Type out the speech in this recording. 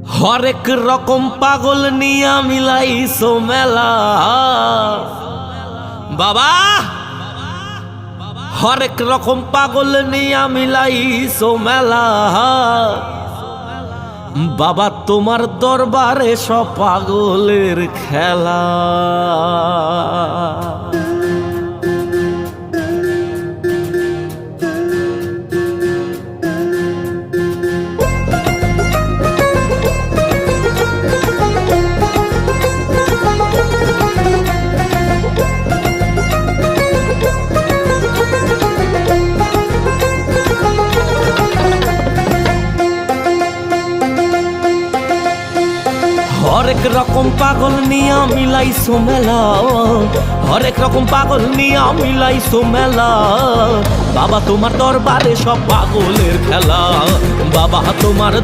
হরেক রকম পাগল নিয়া মিলাইছো মেলা বাবা, হরেক রকম পাগল নিয়া মিলাইছো মেলা বাবা, তোমার দরবারে সব পাগলের খেলা। হরেক রকম পাগল নিয়া মিলাইছো মেলা, হরেক রকম পাগল নিয়া মিলাইছো মেলা বাবা, তোমার দরবারে সব পাগলের খেলা। বাবা তোমার